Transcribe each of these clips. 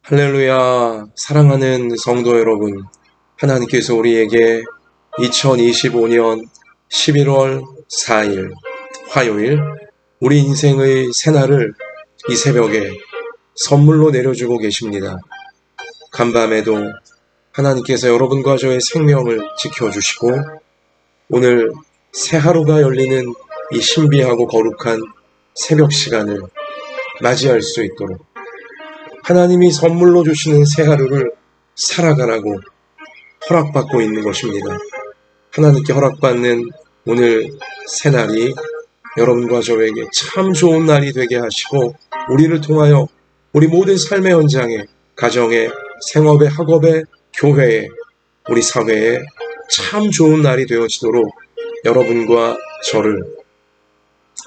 할렐루야, 사랑하는 성도 여러분, 하나님께서 우리에게 2025년 11월 4일 화요일 우리 인생의 새날을 이 새벽에 선물로 내려주고 계십니다. 간밤에도 하나님께서 여러분과 저의 생명을 지켜주시고 오늘 새 하루가 열리는 이 신비하고 거룩한 새벽 시간을 맞이할 수 있도록 하나님이 선물로 주시는 새 하루를 살아가라고 허락받고 있는 것입니다. 하나님께 허락받는 오늘 새날이 여러분과 저에게 참 좋은 날이 되게 하시고 우리를 통하여 우리 모든 삶의 현장에, 가정에, 생업에, 학업에, 교회에, 우리 사회에 참 좋은 날이 되어지도록 여러분과 저를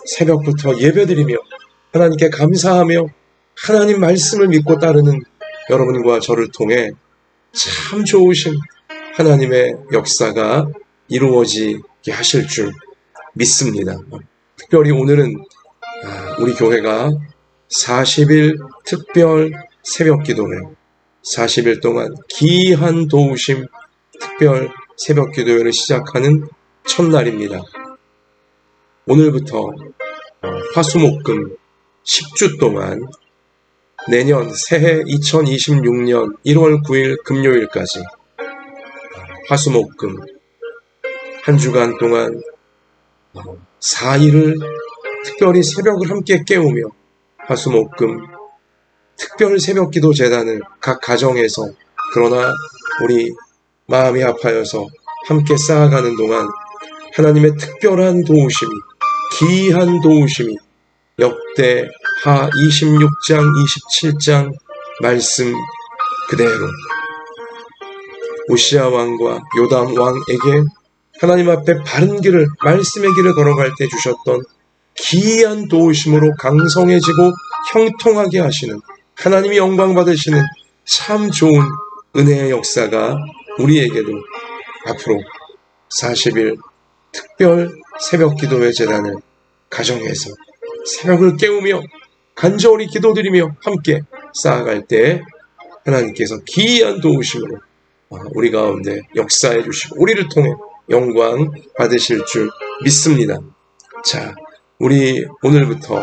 새벽부터 예배드리며 하나님께 감사하며 하나님 말씀을 믿고 따르는 여러분과 저를 통해 참 좋으신 하나님의 역사가 이루어지게 하실 줄 믿습니다. 특별히 오늘은 우리 교회가 40일 특별 새벽 기도회, 40일 동안 귀한 도우심 특별 새벽 기도회를 시작하는 첫날입니다. 오늘부터 화수목금 10주 동안 내년 새해 2026년 1월 9일 금요일까지 화수목금 한 주간 동안 4일을 특별히 새벽을 함께 깨우며 화수목금 특별 새벽기도 재단을 각 가정에서 그러나 우리 마음이 아파여서 함께 쌓아가는 동안 하나님의 특별한 도우심이, 귀한 도우심이 역대하 26장 27장 말씀 그대로 오시아 왕과 요담 왕에게 하나님 앞에 바른 길을, 말씀의 길을 걸어갈 때 주셨던 귀한 도우심으로 강성해지고 형통하게 하시는 하나님이 영광 받으시는 참 좋은 은혜의 역사가 우리에게도 앞으로 40일 특별 새벽 기도회 재단을 가정에서 새벽을 깨우며 간절히 기도드리며 함께 쌓아갈 때 하나님께서 귀한 도우심으로 우리 가운데 역사해 주시고 우리를 통해 영광 받으실 줄 믿습니다. 자, 우리 오늘부터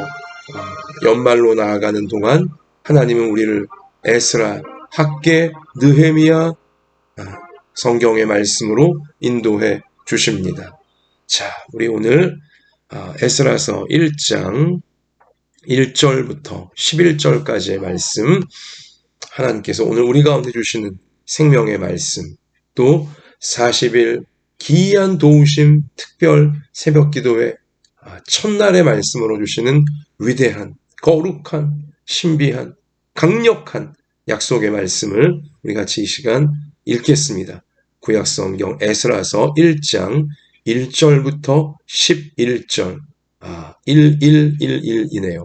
연말로 나아가는 동안 하나님은 우리를 에스라, 학개, 느헤미야 성경의 말씀으로 인도해 주십니다. 자, 우리 오늘 에스라서 1장 1절부터 11절까지의 말씀, 하나님께서 오늘 우리 가운데 주시는 생명의 말씀, 또 40일 귀한 도우심 특별 새벽기도회 첫날의 말씀으로 주시는 위대한, 거룩한, 신비한, 강력한 약속의 말씀을 우리 같이 이 시간 읽겠습니다. 구약성경 에스라서 1장 1절부터 11절, 1111이네요.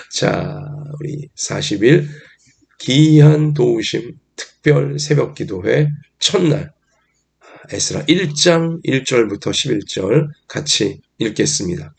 자, 우리 40일 귀한 도우심 특별 새벽 기도회 첫날, 에스라 1장 1절부터 11절 같이 읽겠습니다.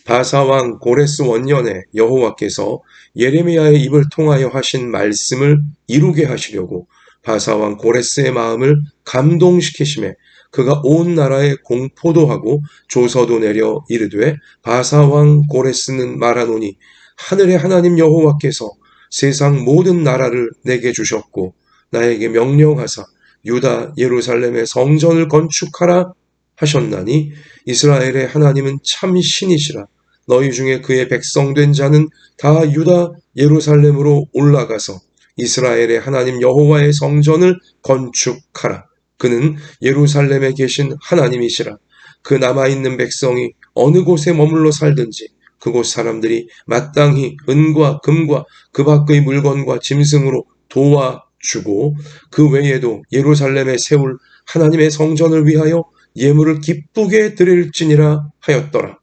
바사왕 고레스 원년에 여호와께서 예레미야의 입을 통하여 하신 말씀을 이루게 하시려고 바사왕 고레스의 마음을 감동시키심에 그가 온 나라에 공포도 하고 조서도 내려 이르되 바사왕 고레스는 말하노니 하늘의 하나님 여호와께서 세상 모든 나라를 내게 주셨고 나에게 명령하사 유다 예루살렘의 성전을 건축하라 하셨나니 이스라엘의 하나님은 참 신이시라. 너희 중에 그의 백성된 자는 다 유다 예루살렘으로 올라가서 이스라엘의 하나님 여호와의 성전을 건축하라. 그는 예루살렘에 계신 하나님이시라. 그 남아있는 백성이 어느 곳에 머물러 살든지 그곳 사람들이 마땅히 은과 금과 그 밖의 물건과 짐승으로 도와주고 그 외에도 예루살렘에 세울 하나님의 성전을 위하여 예물을 기쁘게 드릴지니라 하였더라.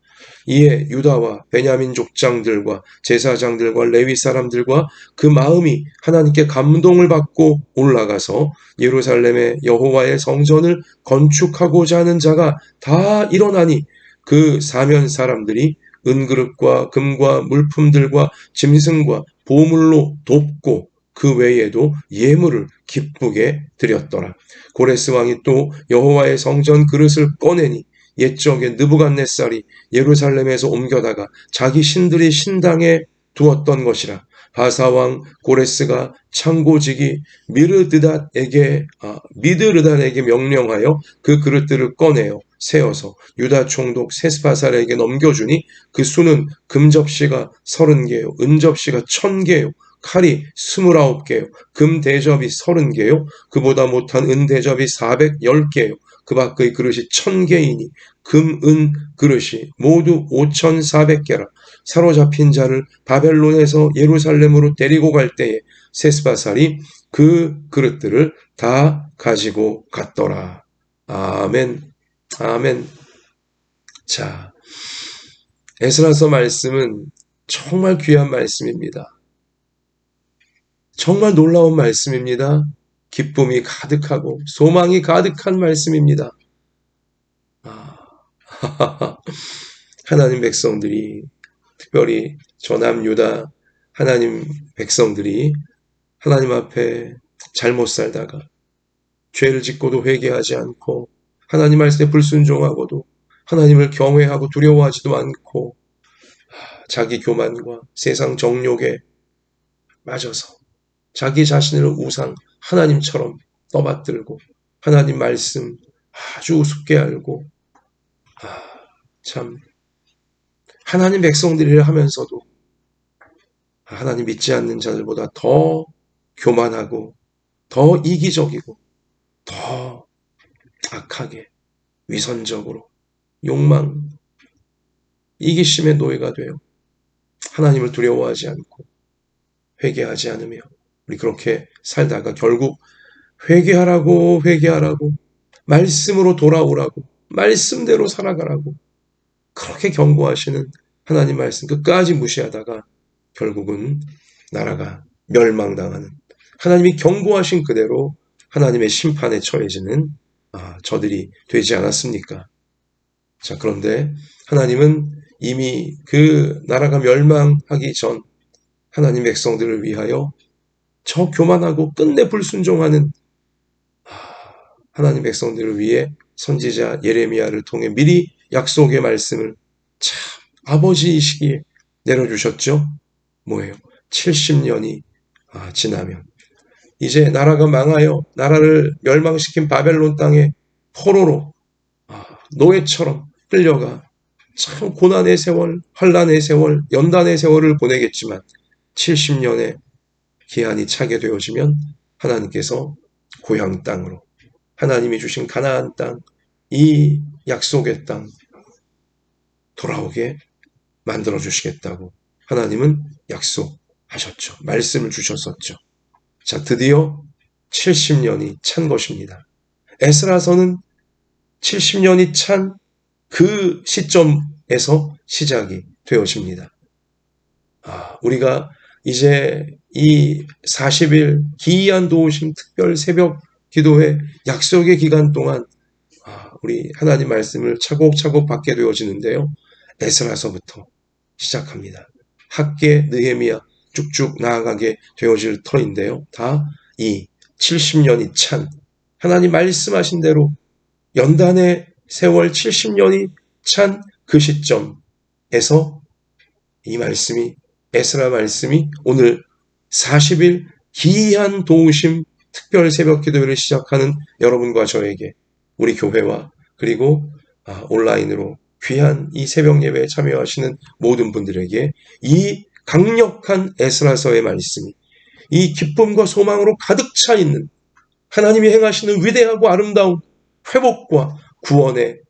이에 유다와 베냐민 족장들과 제사장들과 레위 사람들과 그 마음이 하나님께 감동을 받고 올라가서 예루살렘의 여호와의 성전을 건축하고자 하는 자가 다 일어나니 그 사면 사람들이 은그릇과 금과 물품들과 짐승과 보물로 돕고 그 외에도 예물을 기쁘게 드렸더라. 고레스 왕이 또 여호와의 성전 그릇을 꺼내니 옛적에 느부갓네살이 예루살렘에서 옮겨다가 자기 신들이 신당에 두었던 것이라. 바사왕 고레스가 창고지기 미드르닷에게 명령하여 그 그릇들을 꺼내어 세어서 유다 총독 세스바살에게 넘겨주니 그 수는 금접시가 30개요, 은접시가 1000개요, 칼이 29개요, 금대접이 30개요, 그보다 못한 은대접이 410개요, 그 밖의 그릇이 1000개이니 금, 은 그릇이 모두 5400개라. 사로잡힌 자를 바벨론에서 예루살렘으로 데리고 갈 때에 세스바살이 그 그릇들을 다 가지고 갔더라. 아멘. 아멘. 자, 에스라서 말씀은 정말 귀한 말씀입니다. 정말 놀라운 말씀입니다. 기쁨이 가득하고 소망이 가득한 말씀입니다. 하나님 백성들이, 특별히 저남 유다 하나님 백성들이 하나님 앞에 잘못 살다가 죄를 짓고도 회개하지 않고 하나님 말씀에 불순종하고도 하나님을 경외하고 두려워하지도 않고 자기 교만과 세상 정욕에 빠져서 자기 자신을 우상 하나님처럼 떠받들고 하나님 말씀 아주 우습게 알고 참 하나님 백성들이라 하면서도 하나님 믿지 않는 자들보다 더 교만하고 더 이기적이고 더 악하게 위선적으로 욕망, 이기심의 노예가 되어 하나님을 두려워하지 않고 회개하지 않으며 우리 그렇게 살다가 결국 회개하라고 말씀으로 돌아오라고 말씀대로 살아가라고 그렇게 경고하시는 하나님 말씀 끝까지 무시하다가 결국은 나라가 멸망당하는, 하나님이 경고하신 그대로 하나님의 심판에 처해지는 저들이 되지 않았습니까? 자, 그런데 하나님은 이미 그 나라가 멸망하기 전 하나님 백성들을 위하여 저 교만하고 끝내 불순종하는 하나님 백성들을 위해 선지자 예레미야를 통해 미리 약속의 말씀을 참 아버지이시기에 내려주셨죠. 뭐예요? 70년이 지나면 이제 나라가 망하여 나라를 멸망시킨 바벨론 땅에 포로로 노예처럼 끌려가 참 고난의 세월, 환난의 세월, 연단의 세월을 보내겠지만 70년의 기한이 차게 되어지면 하나님께서 고향 땅으로 하나님이 주신 가나안 땅, 이 약속의 땅 돌아오게 만들어 주시겠다고 하나님은 약속하셨죠. 말씀을 주셨었죠. 자, 드디어 70년이 찬 것입니다. 에스라서는 70년이 찬 그 시점에서 시작이 되어집니다. 우리가 이제 이 40일 기이한 도우심 특별 새벽 기도회 약속의 기간 동안 우리 하나님 말씀을 차곡차곡 받게 되어지는데요. 에스라서부터 시작합니다. 학개, 느헤미야 쭉쭉 나아가게 되어질 터인데요. 다 이 70년이 찬 하나님 말씀하신 대로 연단의 세월 70년이 찬 그 시점에서 이 말씀이 에스라 말씀이 오늘 40일 기이한 도우심 특별 새벽 기도회를 시작하는 여러분과 저에게 우리 교회와 그리고 온라인으로 귀한 이 새벽 예배에 참여하시는 모든 분들에게 이 강력한 에스라서의 말씀이 이 기쁨과 소망으로 가득 차 있는 하나님이 행하시는 위대하고 아름다운 회복과 구원의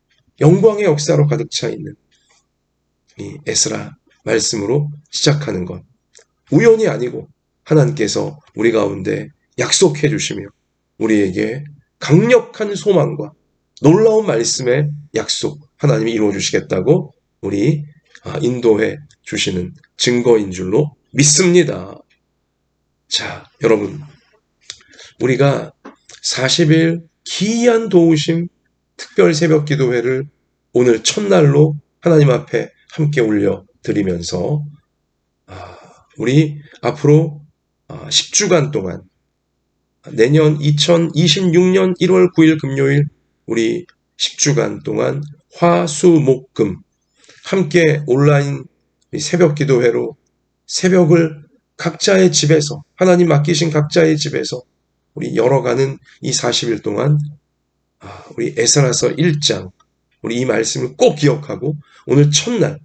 영광의 역사로 가득 차 있는 이 에스라 말씀으로 시작하는 것 우연이 아니고 하나님께서 우리 가운데 약속해 주시며 우리에게 강력한 소망과 놀라운 말씀의 약속 하나님이 이루어 주시겠다고 우리 인도해 주시는 증거인 줄로 믿습니다. 자, 여러분 우리가 40일 기이한 도우심 특별 새벽 기도회를 오늘 첫날로 하나님 앞에 함께 올려드리면서 우리 앞으로 10주간 동안 내년 2026년 1월 9일 금요일 우리 10주간 동안 화수목금 함께 온라인 새벽 기도회로 새벽을 각자의 집에서 하나님 맡기신 각자의 집에서 우리 열어가는 이 40일 동안 우리 에스라서 1장 우리 이 말씀을 꼭 기억하고 오늘 첫날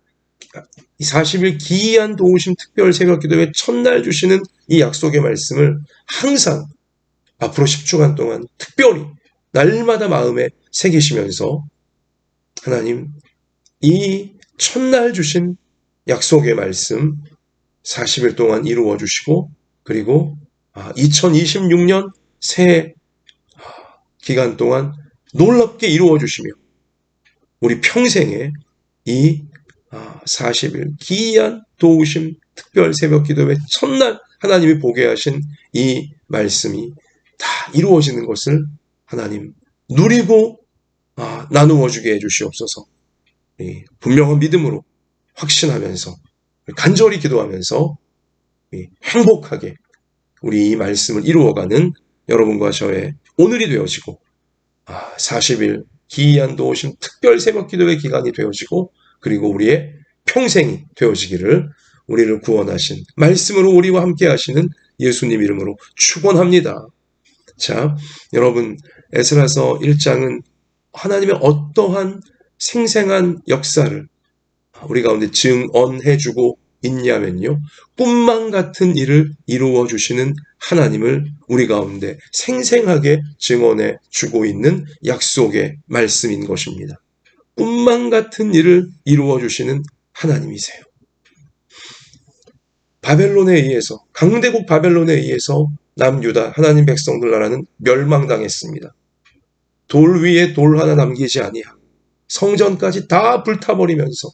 이 40일 기이한 도우심 특별 새벽 기도회 첫날 주시는 이 약속의 말씀을 항상 앞으로 10주간 동안 특별히 날마다 마음에 새기시면서 하나님 이 첫날 주신 약속의 말씀 40일 동안 이루어 주시고 그리고 2026년 새 기간 동안 놀랍게 이루어 주시며 우리 평생에 이 40일 기이한 도우심 특별 새벽 기도회 첫날 하나님이 보게 하신 이 말씀이 다 이루어지는 것을 하나님 누리고 나누어 주게 해주시옵소서. 분명한 믿음으로 확신하면서 간절히 기도하면서 행복하게 우리 이 말씀을 이루어가는 여러분과 저의 오늘이 되어지고 40일 기이한 도우심 특별 새벽 기도의 기간이 되어지고 그리고 우리의 평생이 되어지기를 우리를 구원하신 말씀으로 우리와 함께 하시는 예수님 이름으로 축원합니다. 자, 여러분 에스라서 1장은 하나님의 어떠한 생생한 역사를 우리 가운데 증언해주고 있냐면요. 꿈만 같은 일을 이루어 주시는 하나님을 우리 가운데 생생하게 증언해 주고 있는 약속의 말씀인 것입니다. 꿈만 같은 일을 이루어 주시는 하나님이세요. 바벨론에 의해서 강대국 바벨론에 의해서 남유다 하나님 백성들 나라는 멸망당했습니다. 돌 위에 돌 하나 남기지 아니하고 성전까지 다 불타버리면서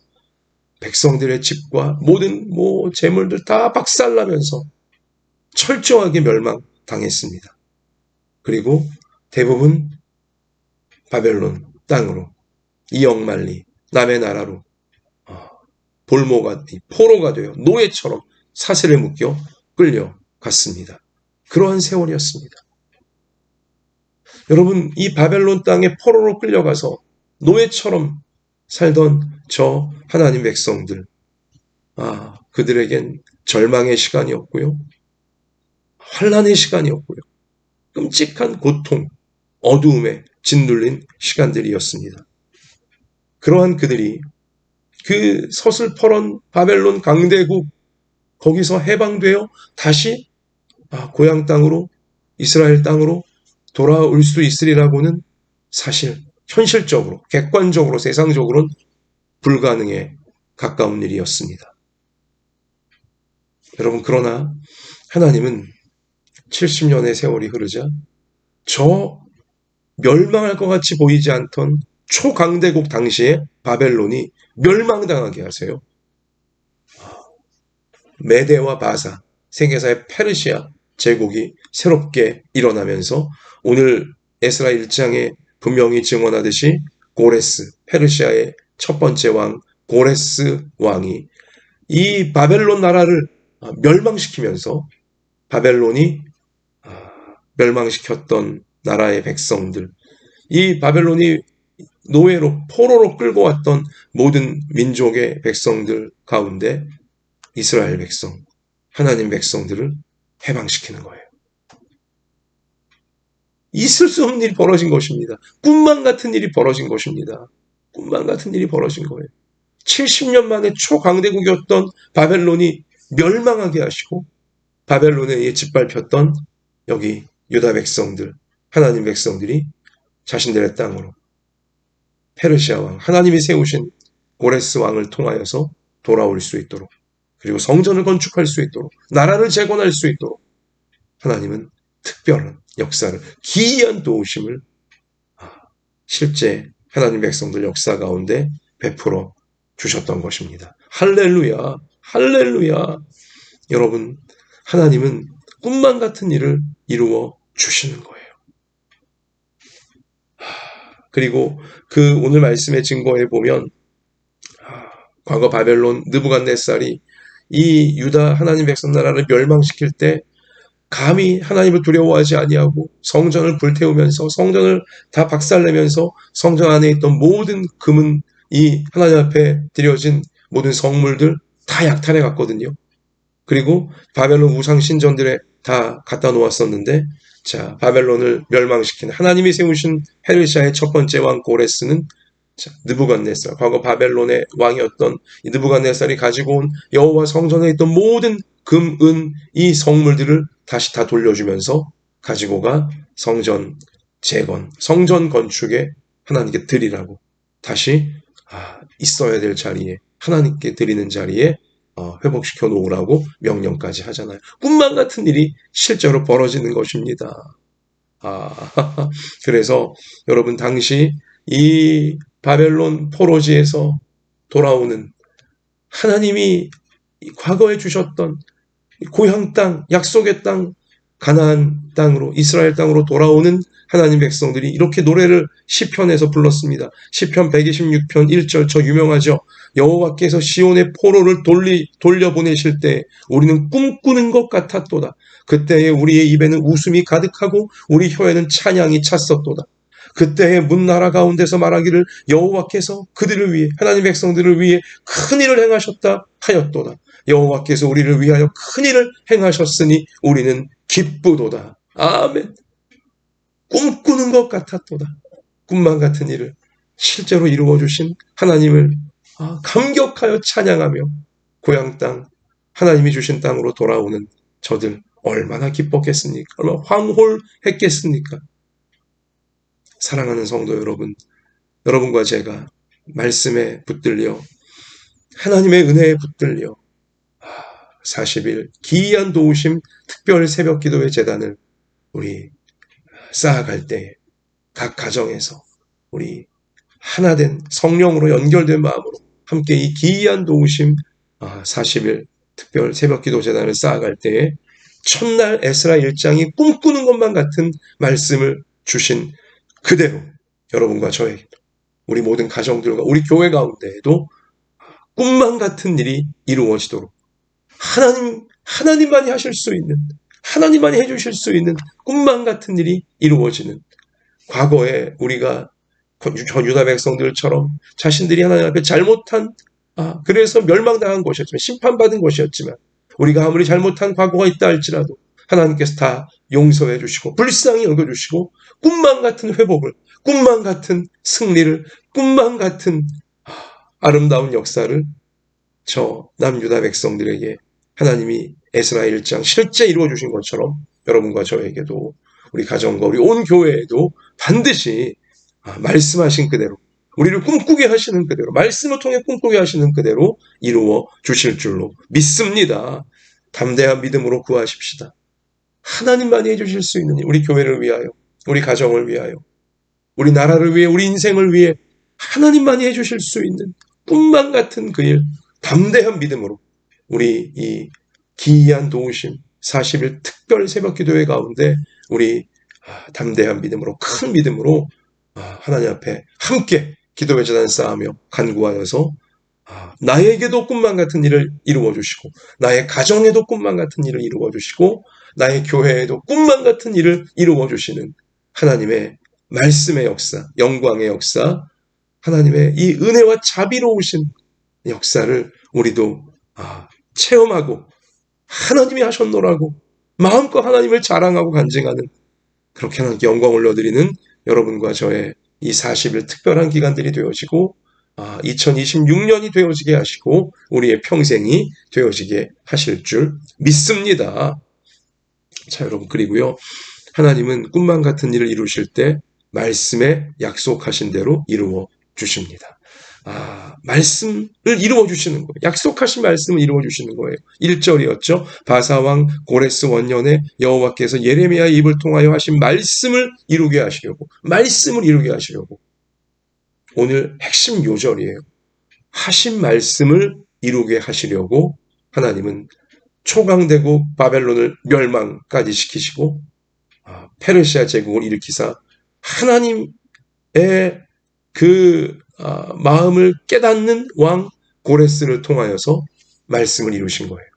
백성들의 집과 모든 재물들 다 박살나면서 철저하게 멸망당했습니다. 그리고 대부분 바벨론 땅으로 이역만리 남의 나라로 볼모가 포로가 되어 노예처럼 사슬에 묶여 끌려갔습니다. 그러한 세월이었습니다. 여러분 이 바벨론 땅에 포로로 끌려가서 노예처럼 살던 저 하나님 백성들 그들에겐 절망의 시간이었고요. 환난의 시간이었고요. 끔찍한 고통, 어두움에 짓눌린 시간들이었습니다. 그러한 그들이 그 서슬퍼런 바벨론 강대국 거기서 해방되어 다시 고향 땅으로 이스라엘 땅으로 돌아올 수 있으리라고는 사실 현실적으로 객관적으로 세상적으로는 불가능에 가까운 일이었습니다. 여러분 그러나 하나님은 70년의 세월이 흐르자 저 멸망할 것 같이 보이지 않던 초강대국 당시에 바벨론이 멸망당하게 하세요. 메대와 바사, 세계사의 페르시아 제국이 새롭게 일어나면서 오늘 에스라 1장에 분명히 증언하듯이 고레스, 페르시아의 첫 번째 왕 고레스 왕이 이 바벨론 나라를 멸망시키면서 바벨론이 멸망시켰던 나라의 백성들, 이 바벨론이 노예로 포로로 끌고 왔던 모든 민족의 백성들 가운데 이스라엘 백성, 하나님 백성들을 해방시키는 거예요. 있을 수 없는 일이 벌어진 것입니다. 꿈만 같은 일이 벌어진 것입니다. 꿈만 같은 일이 벌어진 거예요. 70년 만에 초강대국이었던 바벨론이 멸망하게 하시고 바벨론에 의해 짓밟혔던 여기 유다 백성들, 하나님 백성들이 자신들의 땅으로 페르시아 왕, 하나님이 세우신 고레스 왕을 통하여서 돌아올 수 있도록 그리고 성전을 건축할 수 있도록 나라를 재건할 수 있도록 하나님은 특별한 역사를 기이한 도우심을 실제 하나님 백성들 역사 가운데 베풀어 주셨던 것입니다. 할렐루야, 할렐루야. 여러분 하나님은 꿈만 같은 일을 이루어 주시는 거예요. 그리고 그 오늘 말씀의 증거에 보면 과거 바벨론 느부갓네살이 이 유다 하나님 백성 나라를 멸망시킬 때 감히 하나님을 두려워하지 아니하고 성전을 불태우면서 성전을 다 박살내면서 성전 안에 있던 모든 금은 이 하나님 앞에 드려진 모든 성물들 다 약탈해 갔거든요. 그리고 바벨론 우상 신전들에 다 갖다 놓았었는데, 자, 바벨론을 멸망시킨 하나님이 세우신 페르시아의 첫 번째 왕 고레스는, 자, 느부갓네살, 과거 바벨론의 왕이었던 이 느부갓네살이 가지고 온 여호와 성전에 있던 모든 금, 은, 이 성물들을 다시 다 돌려주면서 가지고 가 성전 재건, 성전 건축에 하나님께 드리라고 다시 있어야 될 자리에, 하나님께 드리는 자리에 회복시켜 놓으라고 명령까지 하잖아요. 꿈만 같은 일이 실제로 벌어지는 것입니다. 그래서 여러분, 당시 이 바벨론 포로지에서 돌아오는 하나님이 과거에 주셨던 고향 땅, 약속의 땅, 가나안 땅으로, 이스라엘 땅으로 돌아오는 하나님 백성들이 이렇게 노래를 시편에서 불렀습니다. 시편 126편 1절, 저 유명하죠. 여호와께서 시온의 포로를 돌려보내실 때 우리는 꿈꾸는 것 같았도다. 그때에 우리의 입에는 웃음이 가득하고 우리 혀에는 찬양이 찼었도다. 그때에 문나라 가운데서 말하기를 여호와께서 그들을 위해, 하나님 백성들을 위해 큰 일을 행하셨다 하였도다. 여호와께서 우리를 위하여 큰 일을 행하셨으니 우리는 기쁘도다. 아멘. 꿈꾸는 것 같았도다. 꿈만 같은 일을 실제로 이루어주신 하나님을 감격하여 찬양하며 고향 땅, 하나님이 주신 땅으로 돌아오는 저들 얼마나 기뻤겠습니까? 얼마나 황홀했겠습니까? 사랑하는 성도 여러분, 여러분과 제가 말씀에 붙들려, 하나님의 은혜에 붙들려 40일 기이한 도우심 특별 새벽 기도의 제단을 우리 쌓아갈 때 각 가정에서 우리 하나된 성령으로 연결된 마음으로 함께 이 기이한 도우심 40일 특별 새벽 기도 제단을 쌓아갈 때에 첫날 에스라 1장이 꿈꾸는 것만 같은 말씀을 주신 그대로 여러분과 저에게도, 우리 모든 가정들과 우리 교회 가운데에도 꿈만 같은 일이 이루어지도록 하나님만이 하실 수 있는, 하나님만이 해주실 수 있는 꿈만 같은 일이 이루어지는, 과거에 우리가 전 유다 백성들처럼 자신들이 하나님 앞에 잘못한, 그래서 멸망당한 것이었지만, 심판받은 것이었지만, 우리가 아무리 잘못한 과거가 있다 할지라도 하나님께서 다 용서해 주시고 불쌍히 여겨주시고 꿈만 같은 회복을, 꿈만 같은 승리를, 꿈만 같은 아름다운 역사를 저 남유다 백성들에게 하나님이 에스라 1장 실제 이루어 주신 것처럼 여러분과 저에게도, 우리 가정과 우리 온 교회에도 반드시 말씀하신 그대로, 우리를 꿈꾸게 하시는 그대로, 말씀을 통해 꿈꾸게 하시는 그대로 이루어 주실 줄로 믿습니다. 담대한 믿음으로 구하십시다. 하나님만이 해주실 수 있는 일, 우리 교회를 위하여, 우리 가정을 위하여, 우리 나라를 위해, 우리 인생을 위해 하나님만이 해주실 수 있는 꿈만 같은 그 일, 담대한 믿음으로 우리 이 기이한 도우심 40일 특별 새벽 기도회 가운데 우리 담대한 믿음으로, 큰 믿음으로 하나님 앞에 함께 기도의 제단 쌓으며 간구하여서 나에게도 꿈만 같은 일을 이루어 주시고, 나의 가정에도 꿈만 같은 일을 이루어 주시고, 나의 교회에도 꿈만 같은 일을 이루어 주시는 하나님의 말씀의 역사, 영광의 역사, 하나님의 이 은혜와 자비로우신 역사를 우리도 체험하고 하나님이 하셨노라고 마음껏 하나님을 자랑하고 간증하는, 그렇게 하나님께 영광을 올려드리는 여러분과 저의 이 40일 특별한 기간들이 되어지고 2026년이 되어지게 하시고 우리의 평생이 되어지게 하실 줄 믿습니다. 자, 여러분, 그리고요, 하나님은 꿈만 같은 일을 이루실 때 말씀에 약속하신 대로 이루어 주십니다. 말씀을 이루어 주시는 거예요. 약속하신 말씀을 이루어 주시는 거예요. 1절이었죠. 바사왕 고레스 원년에 여호와께서 예레미야의 입을 통하여 하신 말씀을 이루게 하시려고, 말씀을 이루게 하시려고. 오늘 핵심 요절이에요. 하신 말씀을 이루게 하시려고 하나님은 초강대국 바벨론을 멸망까지 시키시고 페르시아 제국을 일으키사 하나님의 그 마음을 깨닫는 왕 고레스를 통하여서 말씀을 이루신 거예요.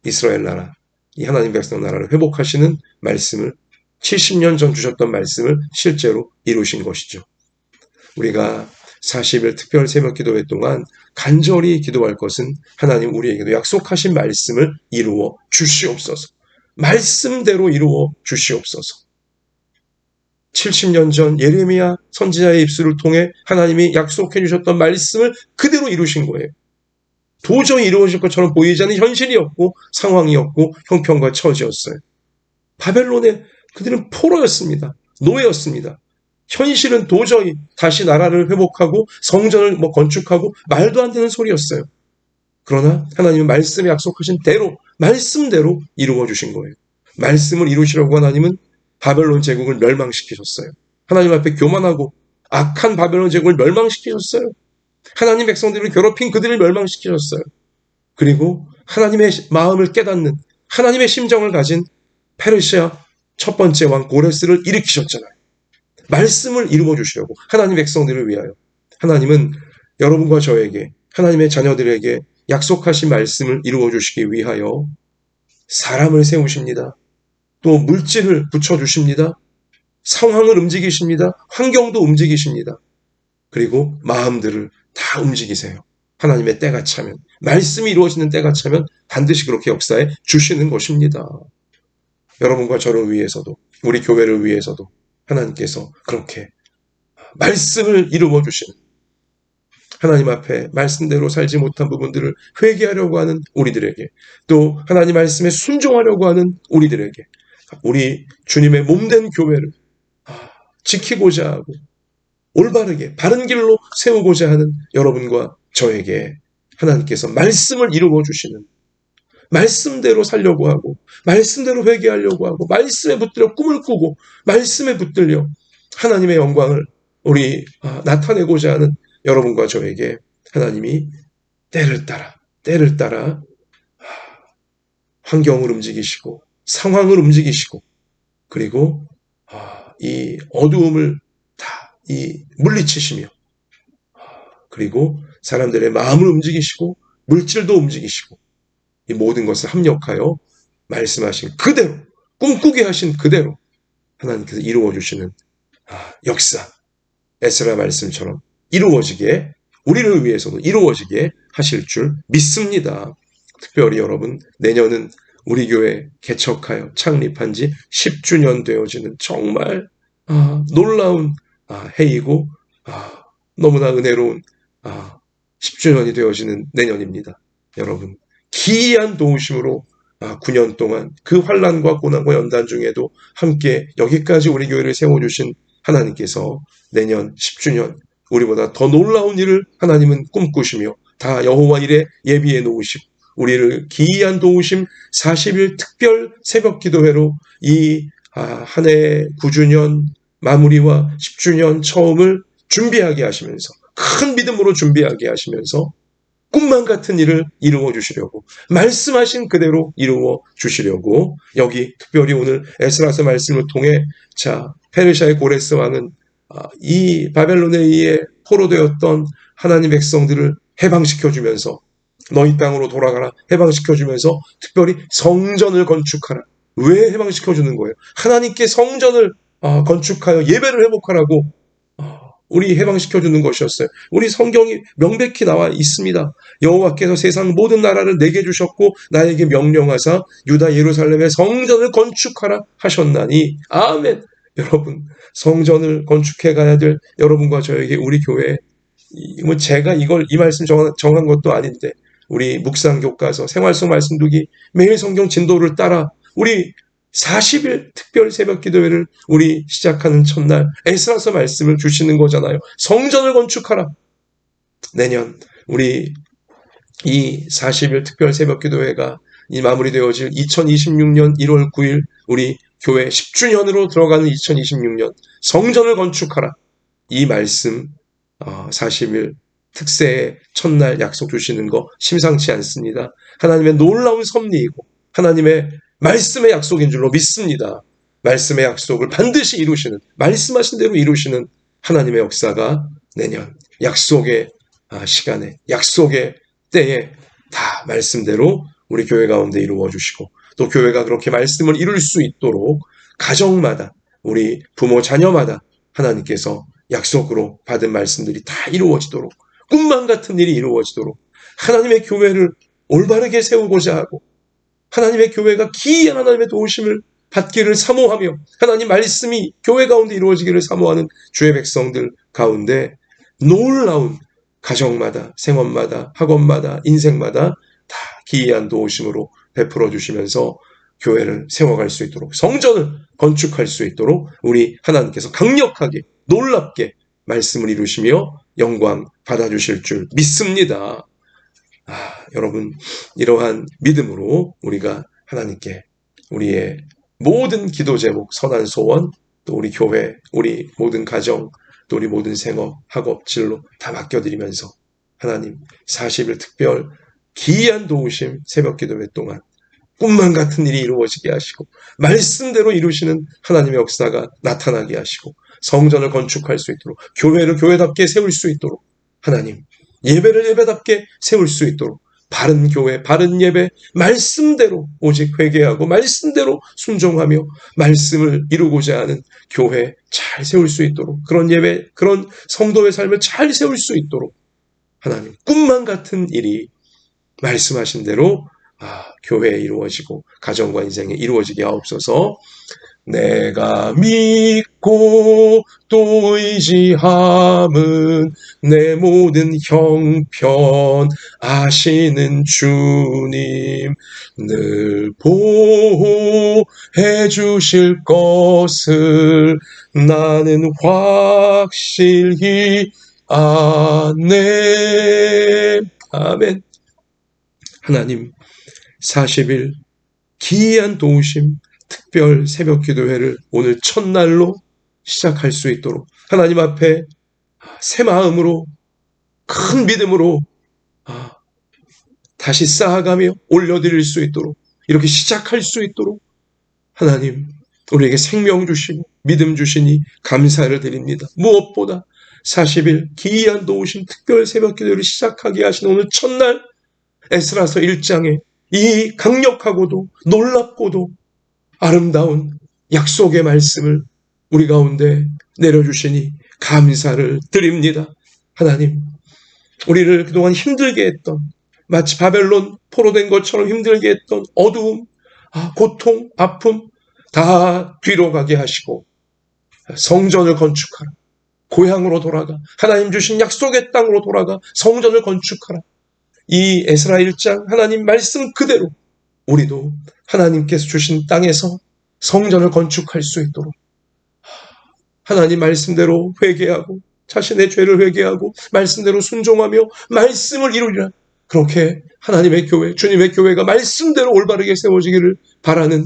이스라엘 나라 이 하나님 백성 나라를 회복하시는 말씀을 70년 전 주셨던 말씀을 실제로 이루신 것이죠. 우리가 40일 특별 새벽 기도회 동안 간절히 기도할 것은 하나님 우리에게도 약속하신 말씀을 이루어 주시옵소서. 말씀대로 이루어 주시옵소서. 70년 전 예레미야 선지자의 입술을 통해 하나님이 약속해 주셨던 말씀을 그대로 이루신 거예요. 도저히 이루어질 것처럼 보이지 않는 현실이었고 상황이었고 형편과 처지였어요. 바벨론에 그들은 포로였습니다. 노예였습니다. 현실은 도저히 다시 나라를 회복하고 성전을 건축하고 말도 안 되는 소리였어요. 그러나 하나님은 말씀에 약속하신 대로 말씀대로 이루어 주신 거예요. 말씀을 이루시려고 하나님은 바벨론 제국을 멸망시키셨어요. 하나님 앞에 교만하고 악한 바벨론 제국을 멸망시키셨어요. 하나님 백성들을 괴롭힌 그들을 멸망시키셨어요. 그리고 하나님의 마음을 깨닫는 하나님의 심정을 가진 페르시아 첫 번째 왕 고레스를 일으키셨잖아요. 말씀을 이루어 주시려고 하나님 백성들을 위하여 하나님은 여러분과 저에게 하나님의 자녀들에게 약속하신 말씀을 이루어 주시기 위하여 사람을 세우십니다. 또 물질을 붙여주십니다. 상황을 움직이십니다. 환경도 움직이십니다. 그리고 마음들을 다 움직이세요. 하나님의 때가 차면, 말씀이 이루어지는 때가 차면 반드시 그렇게 역사해 주시는 것입니다. 여러분과 저를 위해서도, 우리 교회를 위해서도 하나님께서 그렇게 말씀을 이루어 주시는, 하나님 앞에 말씀대로 살지 못한 부분들을 회개하려고 하는 우리들에게, 또 하나님 말씀에 순종하려고 하는 우리들에게, 우리 주님의 몸된 교회를 지키고자 하고 올바르게 바른 길로 세우고자 하는 여러분과 저에게 하나님께서 말씀을 이루어 주시는, 말씀대로 살려고 하고 말씀대로 회개하려고 하고 말씀에 붙들려 꿈을 꾸고 말씀에 붙들려 하나님의 영광을 우리 나타내고자 하는 여러분과 저에게 하나님이 때를 따라 환경을 움직이시고 상황을 움직이시고 그리고 이 어두움을 다 물리치시며 그리고 사람들의 마음을 움직이시고 물질도 움직이시고 이 모든 것을 합력하여 말씀하신 그대로 꿈꾸게 하신 그대로 하나님께서 이루어 주시는 역사, 에스라 말씀처럼 이루어지게, 우리를 위해서도 이루어지게 하실 줄 믿습니다. 특별히 여러분, 내년은 우리 교회 개척하여 창립한 지 10주년 되어지는 정말 놀라운 해이고 너무나 은혜로운 10주년이 되어지는 내년입니다. 여러분, 기이한 도우심으로 9년 동안 그 환난과 고난과 연단 중에도 함께 여기까지 우리 교회를 세워주신 하나님께서 내년 10주년 우리보다 더 놀라운 일을 하나님은 꿈꾸시며 다 여호와 일에 예비해 놓으시고 우리를 기이한 도우심 40일 특별 새벽 기도회로 이 한 해의 9주년 마무리와 10주년 처음을 준비하게 하시면서 큰 믿음으로 준비하게 하시면서 꿈만 같은 일을 이루어 주시려고 말씀하신 그대로 이루어 주시려고 여기 특별히 오늘 에스라서 말씀을 통해 페르시아의 고레스 왕은 이 바벨론에 의해 포로되었던 하나님 백성들을 해방시켜주면서 너희 땅으로 돌아가라 해방시켜주면서 특별히 성전을 건축하라. 왜 해방시켜주는 거예요? 하나님께 성전을 건축하여 예배를 회복하라고 우리 해방시켜주는 것이었어요. 우리 성경이 명백히 나와 있습니다. 여호와께서 세상 모든 나라를 내게 주셨고 나에게 명령하사 유다 예루살렘의 성전을 건축하라 하셨나니 아멘. 여러분, 성전을 건축해 가야 될 여러분과 저에게 우리 교회, 제가 이 말씀 정한 것도 아닌데 우리 묵상 교과서 생활 속 말씀두기 매일 성경 진도를 따라 우리 40일 특별 새벽 기도회를 우리 시작하는 첫날 에스라서 말씀을 주시는 거잖아요. 성전을 건축하라. 내년 우리 이 40일 특별 새벽 기도회가 이 마무리되어질 2026년 1월 9일 우리 교회 10주년으로 들어가는 2026년 성전을 건축하라. 이 말씀 40일 특세의 첫날 약속 주시는 거 심상치 않습니다. 하나님의 놀라운 섭리이고 하나님의 말씀의 약속인 줄로 믿습니다. 말씀의 약속을 반드시 이루시는, 말씀하신 대로 이루시는 하나님의 역사가 내년 약속의 시간에, 약속의 때에 다 말씀대로 우리 교회 가운데 이루어 주시고 또 교회가 그렇게 말씀을 이룰 수 있도록 가정마다 우리 부모 자녀마다 하나님께서 약속으로 받은 말씀들이 다 이루어지도록 꿈만 같은 일이 이루어지도록 하나님의 교회를 올바르게 세우고자 하고 하나님의 교회가 기이한 하나님의 도우심을 받기를 사모하며 하나님 말씀이 교회 가운데 이루어지기를 사모하는 주의 백성들 가운데 놀라운 가정마다 생업마다 학원마다 인생마다 다 기이한 도우심으로 베풀어 주시면서 교회를 세워갈 수 있도록 성전을 건축할 수 있도록 우리 하나님께서 강력하게 놀랍게 말씀을 이루시며 영광 받아주실 줄 믿습니다. 여러분 이러한 믿음으로 우리가 하나님께 우리의 모든 기도 제목, 선한 소원, 또 우리 교회, 우리 모든 가정, 또 우리 모든 생업, 학업, 진로 다 맡겨드리면서 하나님 40일 특별 기이한 도우심 새벽 기도회 동안 꿈만 같은 일이 이루어지게 하시고 말씀대로 이루시는 하나님의 역사가 나타나게 하시고 성전을 건축할 수 있도록 교회를 교회답게 세울 수 있도록 하나님 예배를 예배답게 세울 수 있도록 바른 교회, 바른 예배, 말씀대로 오직 회개하고 말씀대로 순종하며 말씀을 이루고자 하는 교회 잘 세울 수 있도록 그런 예배, 그런 성도의 삶을 잘 세울 수 있도록 하나님 꿈만 같은 일이 말씀하신 대로 교회에 이루어지고 가정과 인생에 이루어지게 하옵소서. 내가 믿고 또 의지함은 내 모든 형편 아시는 주님 늘 보호해 주실 것을 나는 확실히 아네. 아멘. 하나님 40일 기이한 도우심 특별 새벽 기도회를 오늘 첫날로 시작할 수 있도록 하나님 앞에 새 마음으로 큰 믿음으로 다시 쌓아가며 올려드릴 수 있도록 이렇게 시작할 수 있도록 하나님 우리에게 생명 주시고 믿음 주시니 감사를 드립니다. 무엇보다 40일 기이한 도우심 특별 새벽 기도회를 시작하게 하신 오늘 첫날 에스라서 1장에 이 강력하고도 놀랍고도 아름다운 약속의 말씀을 우리 가운데 내려주시니 감사를 드립니다. 하나님, 우리를 그동안 힘들게 했던 마치 바벨론 포로된 것처럼 힘들게 했던 어두움, 고통, 아픔 다 뒤로 가게 하시고 성전을 건축하라. 고향으로 돌아가. 하나님 주신 약속의 땅으로 돌아가 성전을 건축하라. 이 에스라 1장 하나님 말씀 그대로 우리도 하나님께서 주신 땅에서 성전을 건축할 수 있도록 하나님 말씀대로 회개하고 자신의 죄를 회개하고 말씀대로 순종하며 말씀을 이루리라. 그렇게 하나님의 교회, 주님의 교회가 말씀대로 올바르게 세워지기를 바라는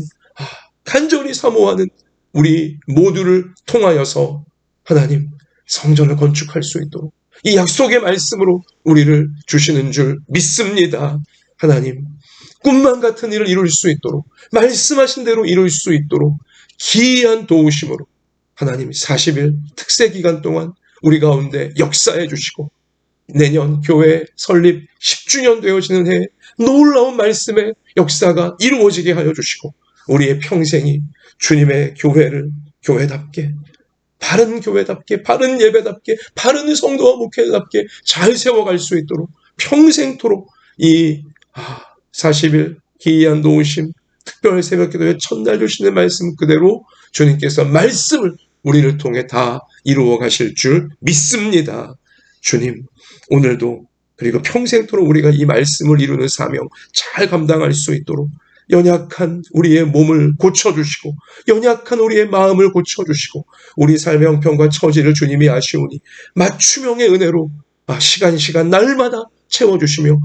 간절히 사모하는 우리 모두를 통하여서 하나님 성전을 건축할 수 있도록 이 약속의 말씀으로 우리를 주시는 줄 믿습니다. 하나님 꿈만 같은 일을 이룰 수 있도록 말씀하신 대로 이룰 수 있도록 기이한 도우심으로 하나님 40일 특세 기간 동안 우리 가운데 역사해 주시고 내년 교회 설립 10주년 되어지는 해에 놀라운 말씀의 역사가 이루어지게 하여 주시고 우리의 평생이 주님의 교회를 교회답게 바른 교회답게 바른 예배답게 바른 성도와 목회답게 잘 세워갈 수 있도록 평생토록 이 40일 기이한 도우심 특별 새벽기도의 첫날 주시는 말씀 그대로 주님께서 말씀을 우리를 통해 다 이루어 가실 줄 믿습니다. 주님 오늘도 그리고 평생토록 우리가 이 말씀을 이루는 사명 잘 감당할 수 있도록 연약한 우리의 몸을 고쳐주시고 연약한 우리의 마음을 고쳐주시고 우리 삶의 형편과 처지를 주님이 아시오니 맞춤형의 은혜로 시간 날마다 채워주시며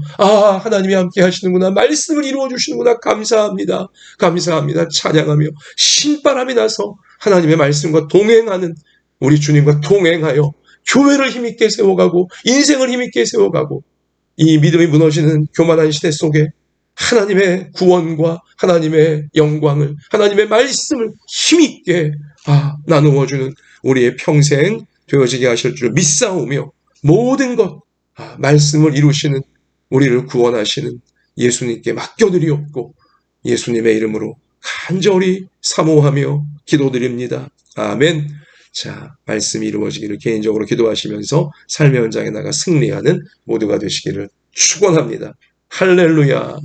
하나님이 함께 하시는구나 말씀을 이루어주시는구나 감사합니다. 감사합니다. 찬양하며 신바람이 나서 하나님의 말씀과 동행하는 우리 주님과 동행하여 교회를 힘있게 세워가고 인생을 힘있게 세워가고 이 믿음이 무너지는 교만한 시대 속에 하나님의 구원과 하나님의 영광을 하나님의 말씀을 힘있게 나누어주는 우리의 평생 되어지게 하실 줄 믿사오며 모든 것 말씀을 이루시는 우리를 구원하시는 예수님께 맡겨드리옵고 예수님의 이름으로 간절히 사모하며 기도드립니다. 아멘. 자, 말씀이 이루어지기를 개인적으로 기도하시면서 삶의 현장에 나가 승리하는 모두가 되시기를 축원합니다. 할렐루야.